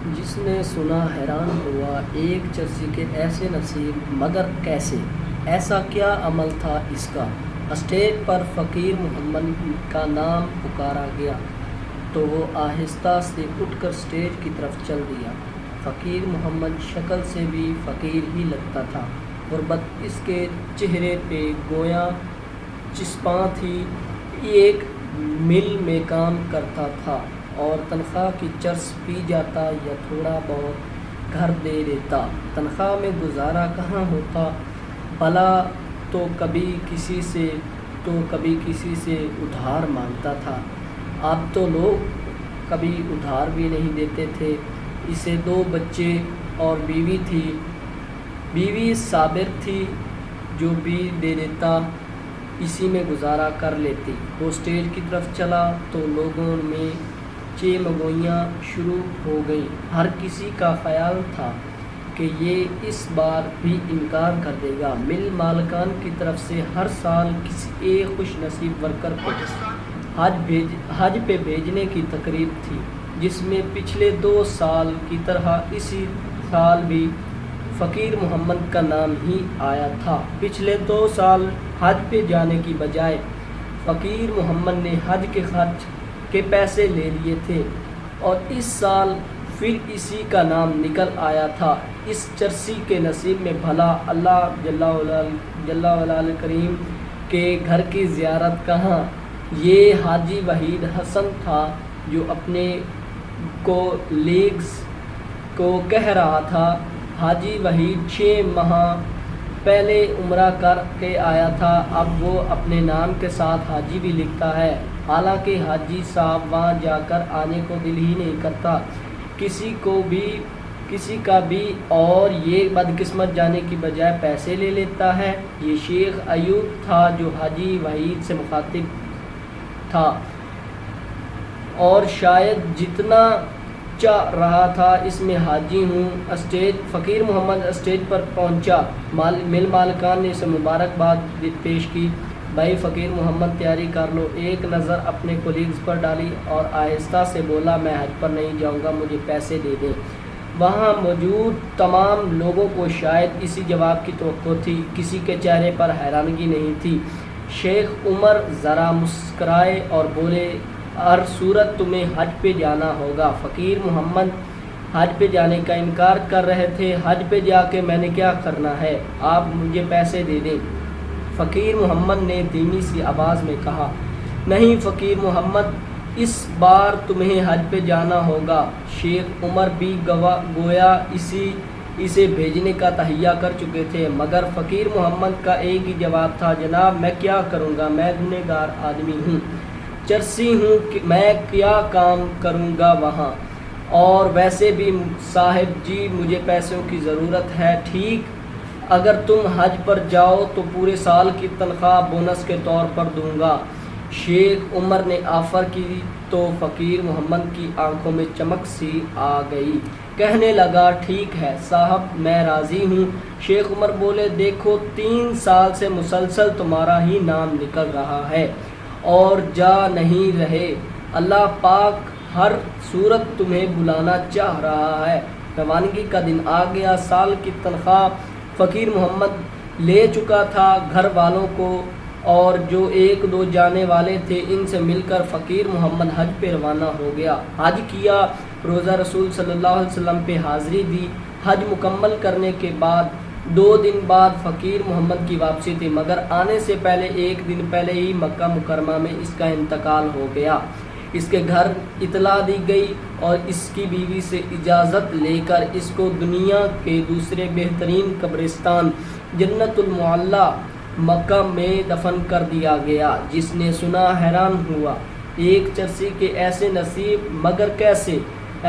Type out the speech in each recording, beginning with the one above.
جس نے سنا حیران ہوا، ایک چرسی کے ایسے نصیب مگر کیسے، ایسا کیا عمل تھا اس کا۔ اسٹیج پر فقیر محمد کا نام پکارا گیا تو وہ آہستہ سے اٹھ کر اسٹیج کی طرف چل دیا۔ فقیر محمد شکل سے بھی فقیر ہی لگتا تھا، غربت اس کے چہرے پہ گویا چسپاں تھی۔ ایک مل میں کام کرتا تھا اور تنخواہ کی چرس پی جاتا یا تھوڑا بہت گھر دے دیتا۔ تنخواہ میں گزارا کہاں ہوتا بھلا، تو کبھی کسی سے ادھار مانگتا تھا۔ اب تو لوگ کبھی ادھار بھی نہیں دیتے تھے۔ اسے 2 بچے اور بیوی تھی۔ بیوی صابر تھی، جو بھی دے دیتا اسی میں گزارا کر لیتی۔ وہ اسٹیج کی طرف چلا تو لوگوں میں چیمگوئیاں شروع ہو گئیں۔ ہر کسی کا خیال تھا کہ یہ اس بار بھی انکار کر دے گا۔ مل مالکان کی طرف سے ہر سال کسی ایک خوش نصیب ورکر کو حج پہ بھیجنے کی تقریب تھی، جس میں پچھلے 2 سال کی طرح اسی سال بھی فقیر محمد کا نام ہی آیا تھا۔ پچھلے 2 سال حج پہ جانے کی بجائے فقیر محمد نے حج کے خرچ کے پیسے لے لیے تھے، اور اس سال پھر اسی کا نام نکل آیا تھا۔ اس چرسی کے نصیب میں بھلا اللہ جل وعلا کریم کے گھر کی زیارت کہاں۔ یہ حاجی وحید حسن تھا، جو اپنے کولیگز کو کہہ رہا تھا، حاجی وحید 6 ماہ پہلے عمرہ کر کے آیا تھا، اب وہ اپنے نام کے ساتھ حاجی بھی لکھتا ہے، حالانکہ حاجی صاحب وہاں جا کر آنے کو دل ہی نہیں کرتا کسی کا بھی، اور یہ بدقسمت جانے کی بجائے پیسے لے لیتا ہے۔ یہ شیخ ایوب تھا جو حاجی وحید سے مخاطب تھا، اور شاید جتنا چاہ رہا تھا اس میں حاجی ہوں۔ فقیر محمد اسٹیج پر پہنچا، مل مالکان نے اسے مبارکباد پیش کی۔ بھائی فقیر محمد تیاری کر لو۔ ایک نظر اپنے کولیگز پر ڈالی اور آہستہ سے بولا، میں حج پر نہیں جاؤں گا، مجھے پیسے دے دیں۔ وہاں موجود تمام لوگوں کو شاید اسی جواب کی توقع تھی، کسی کے چہرے پر حیرانگی نہیں تھی۔ شیخ عمر ذرا مسکرائے اور بولے، ہر صورت تمہیں حج پہ جانا ہوگا۔ فقیر محمد حج پہ جانے کا انکار کر رہے تھے۔ حج پہ جا کے میں نے کیا کرنا ہے، آپ مجھے پیسے دے دیں۔ فقیر محمد نے دھیمی سی آواز میں کہا، نہیں فقیر محمد، اس بار تمہیں حج پہ جانا ہوگا۔ شیخ عمر بھی گویا اسے بھیجنے کا تہیہ کر چکے تھے، مگر فقیر محمد کا ایک ہی جواب تھا، جناب میں کیا کروں گا، میں گنہگار آدمی ہوں، چرسی ہوں، میں کیا کام کروں گا وہاں، اور ویسے بھی صاحب جی مجھے پیسوں کی ضرورت ہے۔ ٹھیک، اگر تم حج پر جاؤ تو پورے سال کی تنخواہ بونس کے طور پر دوں گا۔ شیخ عمر نے آفر کی تو فقیر محمد کی آنکھوں میں چمک سی آ گئی، کہنے لگا، ٹھیک ہے صاحب، میں راضی ہوں۔ شیخ عمر بولے، دیکھو 3 سال سے مسلسل تمہارا ہی نام نکل رہا ہے اور جا نہیں رہے، اللہ پاک ہر صورت تمہیں بلانا چاہ رہا ہے۔ روانگی کا دن آ گیا۔ سال کی تنخواہ فقیر محمد لے چکا تھا۔ گھر والوں کو اور جو 1-2 جانے والے تھے ان سے مل کر فقیر محمد حج پہ روانہ ہو گیا۔ حج کیا، روزہ رسول صلی اللہ علیہ وسلم پہ حاضری دی۔ حج مکمل کرنے کے بعد 2 دن بعد فقیر محمد کی واپسی تھی، مگر آنے سے پہلے 1 دن پہلے ہی مکہ مکرمہ میں اس کا انتقال ہو گیا۔ اس کے گھر اطلاع دی گئی اور اس کی بیوی سے اجازت لے کر اس کو دنیا کے دوسرے بہترین قبرستان جنت المعلی مکہ میں دفن کر دیا گیا۔ جس نے سنا حیران ہوا، ایک چرسی کے ایسے نصیب مگر کیسے،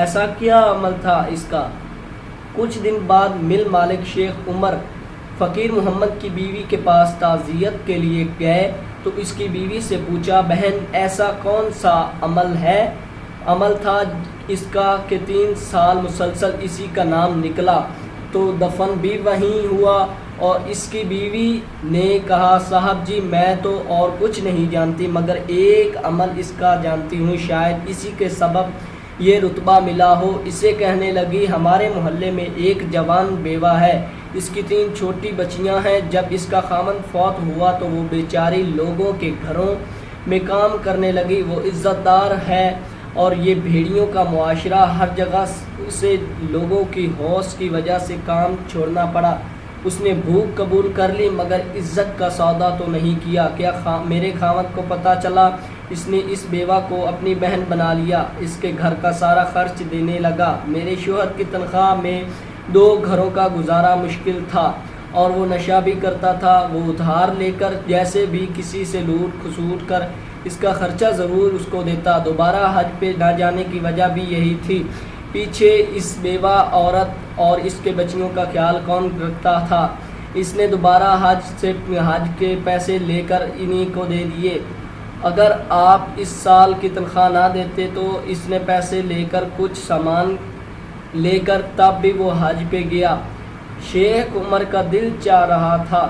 ایسا کیا عمل تھا اس کا۔ کچھ دن بعد مل مالک شیخ عمر فقیر محمد کی بیوی کے پاس تعزیت کے لیے گئے تو اس کی بیوی سے پوچھا، بہن ایسا کون سا عمل تھا اس کا کہ 3 سال مسلسل اسی کا نام نکلا، تو دفن بھی وہیں ہوا؟ اور اس کی بیوی نے کہا، صاحب جی میں تو اور کچھ نہیں جانتی، مگر ایک عمل اس کا جانتی ہوں، شاید اسی کے سبب یہ رتبہ ملا ہو۔ اسے کہنے لگی ہمارے محلے میں ایک جوان بیوہ ہے، اس کی 3 چھوٹی بچیاں ہیں۔ جب اس کا خاوند فوت ہوا تو وہ بیچاری لوگوں کے گھروں میں کام کرنے لگی۔ وہ عزت دار ہے اور یہ بھیڑیوں کا معاشرہ، ہر جگہ اسے لوگوں کی ہوش کی وجہ سے کام چھوڑنا پڑا۔ اس نے بھوک قبول کر لی مگر عزت کا سودا تو نہیں کیا۔ کیا میرے خاوند کو پتہ چلا؟ اس نے اس بیوہ کو اپنی بہن بنا لیا، اس کے گھر کا سارا خرچ دینے لگا۔ میرے شوہر کی تنخواہ میں 2 گھروں کا گزارا مشکل تھا اور وہ نشہ بھی کرتا تھا۔ وہ ادھار لے کر جیسے بھی کسی سے لوٹ کھسوٹ کر اس کا خرچہ ضرور اس کو دیتا۔ دوبارہ حج پہ نہ جانے کی وجہ بھی یہی تھی۔ پیچھے اس بیوہ عورت اور اس کے بچیوں کا خیال کون رکھتا تھا؟ اس نے دوبارہ حج کے پیسے لے کر انہی کو دے دیے۔ اگر آپ اس سال کی تنخواہ نہ دیتے تو اس نے پیسے لے کر کچھ سامان لے کر تب بھی وہ حج پہ گیا۔ شیخ عمر کا دل چاہ رہا تھا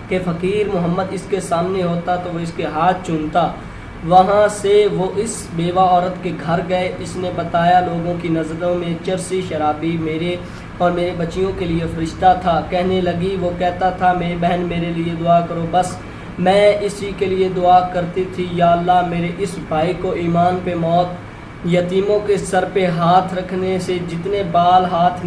کہ فقیر محمد اس کے سامنے ہوتا تو وہ اس کے ہاتھ چومتا۔ وہاں سے وہ اس بیوہ عورت کے گھر گئے۔ اس نے بتایا لوگوں کی نظروں میں چرسی شرابی میرے اور میرے بچیوں کے لیے فرشتہ تھا۔ کہنے لگی وہ کہتا تھا میری بہن میرے لیے دعا کرو، بس میں اسی کے لیے دعا کرتی تھی، یا اللہ میرے اس بھائی کو ایمان پہ موت، یتیموں کے سر پہ ہاتھ رکھنے سے جتنے بال ہاتھ